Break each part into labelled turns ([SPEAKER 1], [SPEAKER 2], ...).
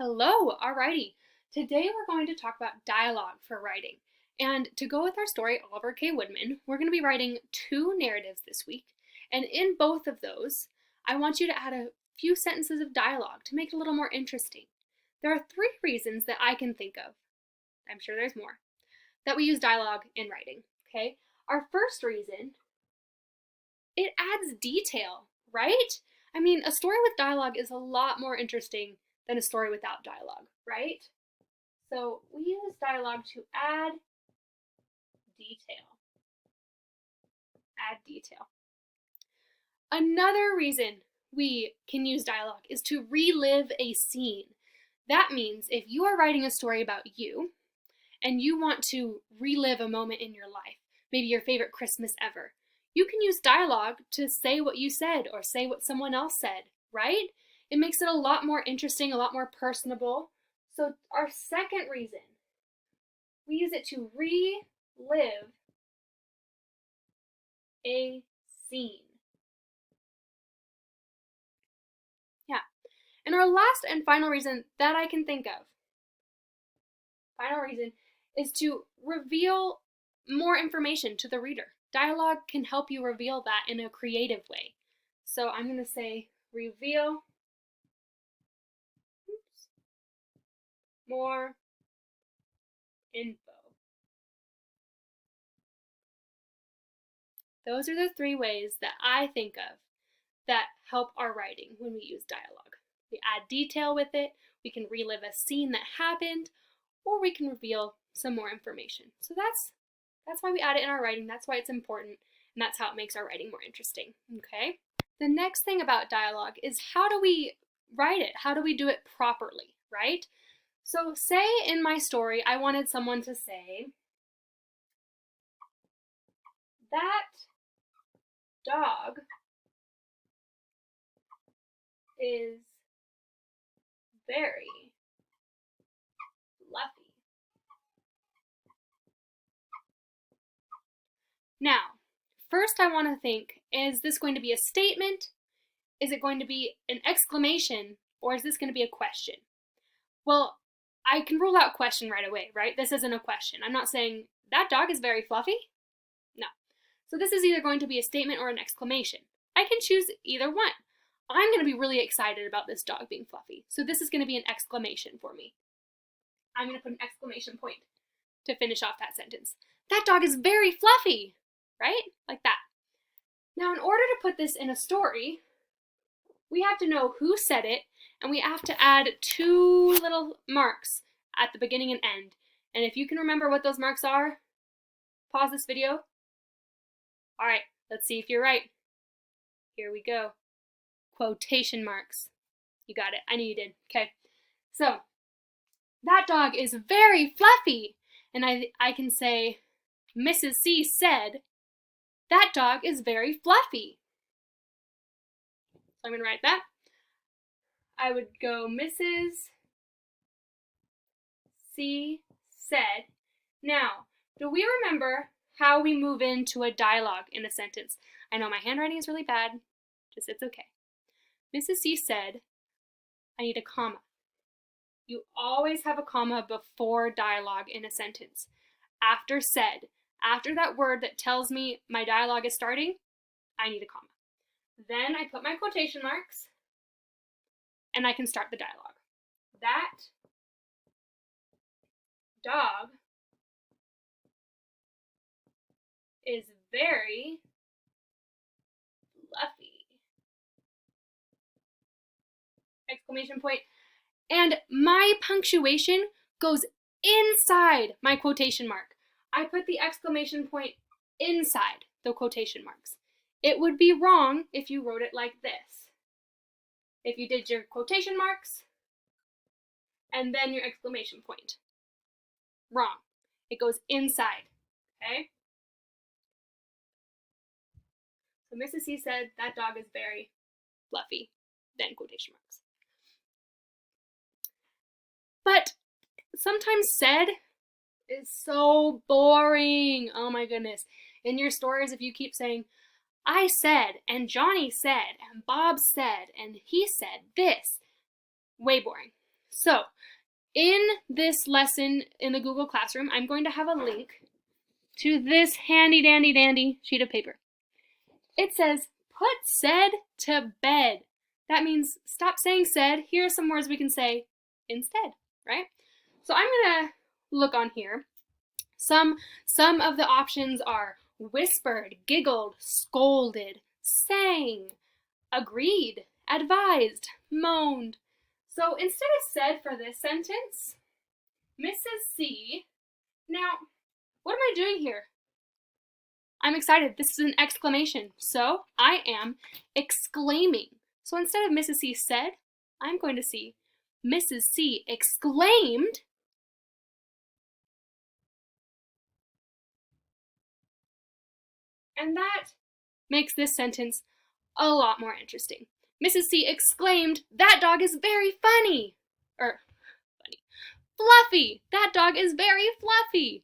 [SPEAKER 1] Hello, alrighty. Today we're going to talk about dialogue for writing. And to go with our story, Oliver K. Woodman, we're going to be writing two narratives this week. And in both of those, I want you to add a few sentences of dialogue to make it a little more interesting. There are three reasons that I can think of, I'm sure there's more, that we use dialogue in writing, okay? Our first reason, it adds detail, right? I mean, a story with dialogue is a lot more interesting than a story without dialogue, right? So we use dialogue to add detail. Add detail. Another reason we can use dialogue is to relive a scene. That means if you are writing a story about you and you want to relive a moment in your life, maybe your favorite Christmas ever, you can use dialogue to say what you said or say what someone else said, right? It makes it a lot more interesting, a lot more personable. So our second reason, we use it to relive a scene. Yeah. And our last and final reason that I can think of, is to reveal more information to the reader. Dialogue can help you reveal that in a creative way. So I'm going to say reveal more info. Those are the three ways that I think of that help our writing when we use dialogue. We add detail with it, we can relive a scene that happened, or we can reveal some more information. So that's why we add it in our writing, that's why it's important, and that's how it makes our writing more interesting, okay? The next thing about dialogue is how do we write it? How do we do it properly, right? So say in my story, I wanted someone to say, that dog is very fluffy. Now, first I want to think, is this going to be a statement? Is it going to be an exclamation? Or is this going to be a question? Well, I can rule out question right away, right? This isn't a question. I'm not saying, that dog is very fluffy. No. So this is either going to be a statement or an exclamation. I can choose either one. I'm going to be really excited about this dog being fluffy. So this is going to be an exclamation for me. I'm going to put an exclamation point to finish off that sentence. That dog is very fluffy, right? Like that. Now, in order to put this in a story, we have to know who said it, and we have to add two little marks at the beginning and end. And if you can remember what those marks are, pause this video. All right, let's see if you're right. Here we go. Quotation marks. You got it. I knew you did. Okay. So, that dog is very fluffy. And I can say, Mrs. C said, that dog is very fluffy. So I'm going to write that. I would go, Mrs. C said. Now, do we remember how we move into a dialogue in a sentence? I know my handwriting is really bad. Just, it's okay. Mrs. C said, I need a comma. You always have a comma before dialogue in a sentence. After said, after that word that tells me my dialogue is starting, I need a comma. Then I put my quotation marks, and I can start the dialogue. That dog is very fluffy. Exclamation point. And my punctuation goes inside my quotation mark. I put the exclamation point inside the quotation marks. It would be wrong if you wrote it like this. If you did your quotation marks and then your exclamation point. Wrong. It goes inside, okay? So Mrs. C said, that dog is very fluffy, then quotation marks. But sometimes said is so boring. Oh my goodness. In your stories, if you keep saying, I said, and Johnny said, and Bob said, and he said this, way boring. So in this lesson in the Google Classroom, I'm going to have a link to this handy dandy sheet of paper. It says, put said to bed. That means stop saying said. Here are some words we can say instead, right? So I'm gonna look on here. Some of the options are whispered, giggled, scolded, sang, agreed, advised, moaned. So instead of said for this sentence, Mrs. C. Now, what am I doing here? I'm excited. This is an exclamation. So I am exclaiming. So instead of Mrs. C said, I'm going to see Mrs. C exclaimed. And that makes this sentence a lot more interesting. Mrs. C exclaimed, that dog is very funny. Fluffy. That dog is very fluffy.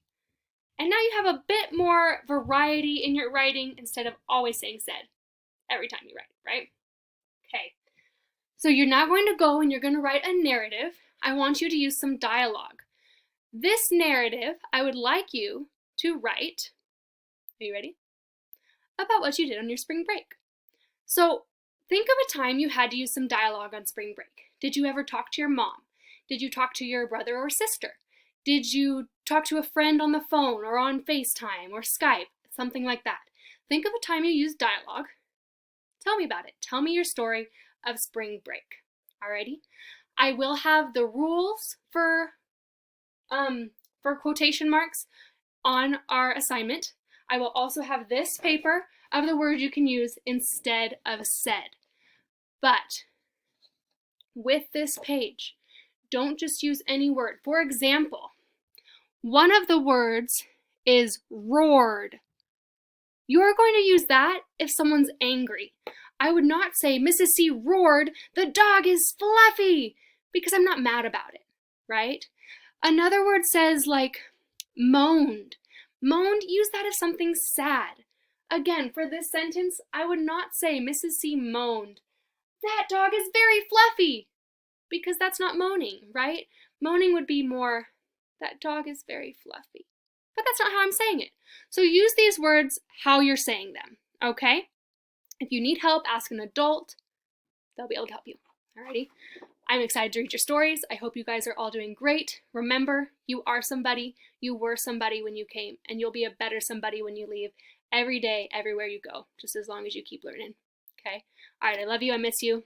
[SPEAKER 1] And now you have a bit more variety in your writing instead of always saying said every time you write, right? Okay. So you're now going to go and you're going to write a narrative. I want you to use some dialogue. This narrative, I would like you to write, are you ready? About what you did on your spring break. So think of a time you had to use some dialogue on spring break. Did you ever talk to your mom? Did you talk to your brother or sister? Did you talk to a friend on the phone or on FaceTime or Skype? Something like that. Think of a time you used dialogue. Tell me about it. Tell me your story of spring break. Alrighty? I will have the rules for quotation marks on our assignment. I will also have this paper of the words you can use instead of said. But with this page, don't just use any word. For example, one of the words is roared. You're going to use that if someone's angry. I would not say, Mrs. C roared, the dog is fluffy, because I'm not mad about it, right? Another word says like moaned. Moaned, use that if something's sad. Again, for this sentence, I would not say Mrs. C moaned, that dog is very fluffy, because that's not moaning, right? Moaning would be more, that dog is very fluffy. But that's not how I'm saying it. So use these words how you're saying them, okay? If you need help, ask an adult. They'll be able to help you, alrighty? I'm excited to read your stories. I hope you guys are all doing great. Remember, you are somebody, you were somebody when you came, and you'll be a better somebody when you leave every day, everywhere you go, just as long as you keep learning, okay? All right, I love you, I miss you.